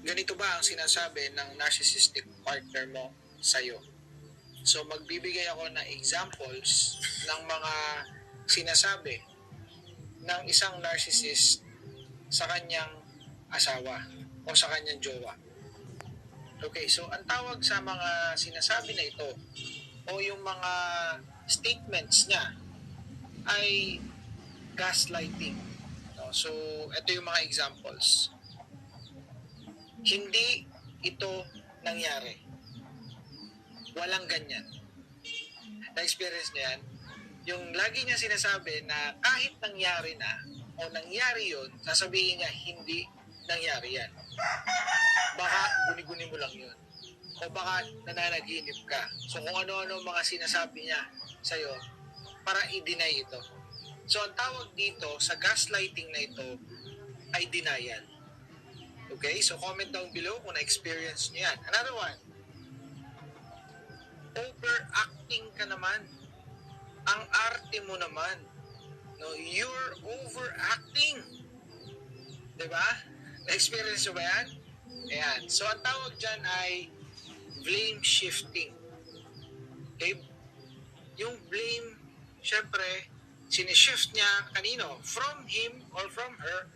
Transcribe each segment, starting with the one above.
ganito ba ang sinasabi ng narcissistic partner mo sa'yo? So magbibigay ako ng examples ng mga sinasabi ng isang narcissist sa kanyang asawa o sa kanyang jowa. Okay, so ang tawag sa mga sinasabi na ito o yung mga statements niya ay gaslighting. No? So, ito yung mga examples. Hindi ito nangyari. Walang ganyan. Na-experience niya yan? Yung lagi niya sinasabi na kahit nangyari na o nangyari yun, sasabihin niya hindi nangyari yan. Baka guni-guni mo lang yun. O baka nananaginip ka. So kung ano-ano mga sinasabi niya sa'yo para i-deny ito. So ang tawag dito sa gaslighting na ito ay denial. Okay? So comment down below kung na-experience niyo yan. Another one. Overacting ka naman. Ang arte mo naman. No, you're overacting. Diba? Na-experience nyo ba yan? Ayan. So ang tawag dyan ay blame shifting. Okay? Yung blame, syempre, sinishift niya kanino? From him or from her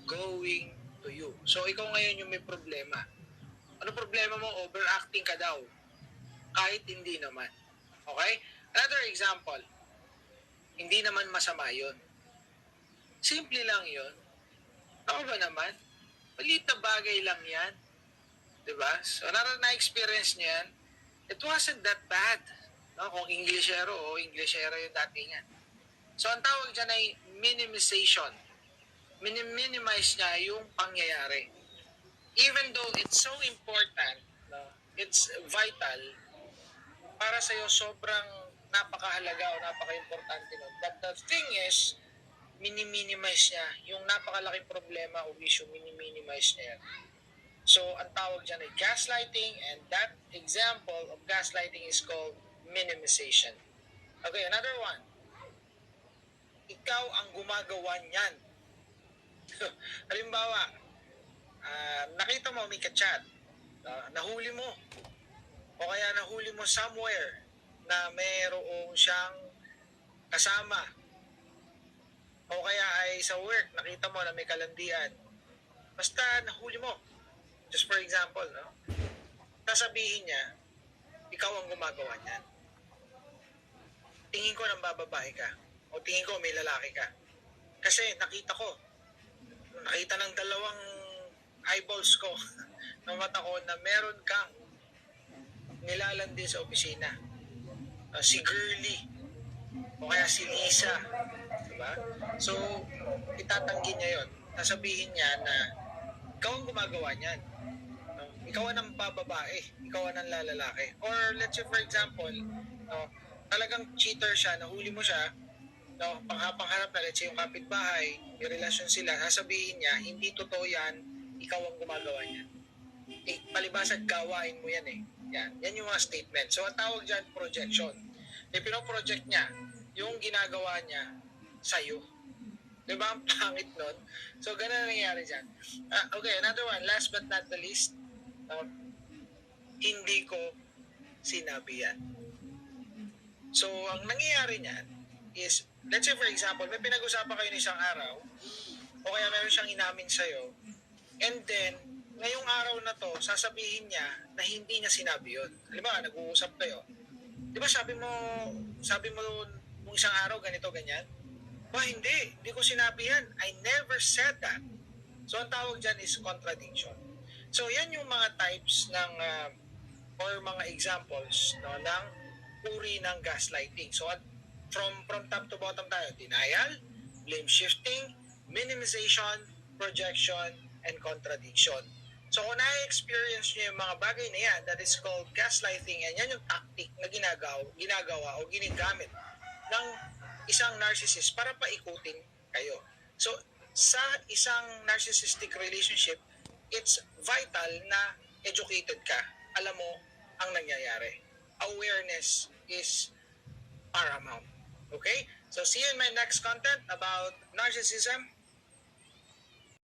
going to you. So ikaw ngayon yung may problema. Ano problema mo? Overacting ka daw. Kahit hindi naman. Okay? Another example. Hindi naman masama yun. Simple lang yun. Ako ba naman? Maliit na bagay lang yan. Diba? So, na-experience niya yan. It wasn't that bad. No? Kung Englishero o Englishero yung dating yan. So, ang tawag dyan ay minimization. Minimize niya yung pangyayari. Even though it's so important, no? It's vital, para sa'yo sobrang napakahalaga o napaka-importante nun. But the thing is, minimize niya yung napakalaking problema o issue, minimize niya yan. So, ang tawag dyan ay gaslighting, and that example of gaslighting is called minimization. Okay, another one. Ikaw ang gumagawa niyan. Halimbawa, nakita mo may ka-chat, nahuli mo, o kaya nahuli mo somewhere na mayroong siyang kasama, o kaya ay sa work, nakita mo na may kalandian. Basta nahuli mo. Just for example, no? Sasabihin niya, ikaw ang gumagawa niyan. Tingin ko nang bababae ka. O tingin ko may lalaki ka. Kasi nakita ng dalawang eyeballs ko ng mata ko na meron kang nilalandi sa opisina. Si Girly. O kaya si Lisa. Diba? So, itatanggi niya yon. Sasabihin niya na ikaw ang gumagawa niyan. Ikaw ang bababae. Ikaw ang lalaki. Or let's say for example, talagang cheater siya, nahuli mo siya, pangharap na, let's say yung kapitbahay, may relasyon sila, sasabihin niya, hindi totoo yan, ikaw ang gumagawa niyan. Palibasag gawain mo yan eh. Yan yung mga statement. So, ang tawag dyan, projection. Pinoproject niya yung ginagawa niya sa'yo. Diba? Ang pangit nun. So, ganun nangyayari dyan. Okay, another one. Last but not the least, hindi ko sinabi yan. So, ang nangyayari niyan is, let's say for example, may pinag-usapan kayo ng isang araw, o kaya meron siyang inamin sa'yo, and then, ngayong araw na to, sasabihin niya na hindi niya sinabi yun. Halimbawa, nag-uusap kayo. Di ba sabi mo nung isang araw, ganito, ganyan? Hindi ko sinabi yan. I never said that. So, ang tawag dyan is contradiction. So, yan yung mga types ng, or mga examples, no, ng uri ng gaslighting. So, from top to bottom tayo, denial, blame shifting, minimization, projection, and contradiction. So, kung na-experience nyo yung mga bagay na yan, that is called gaslighting, and yan yung tactic na ginagawa o ginagamit ng isang narcissist para paikutin kayo. So, sa isang narcissistic relationship, it's vital na educated ka. Alam mo ang nangyayari. Awareness is paramount. Okay? So, see you in my next content about narcissism.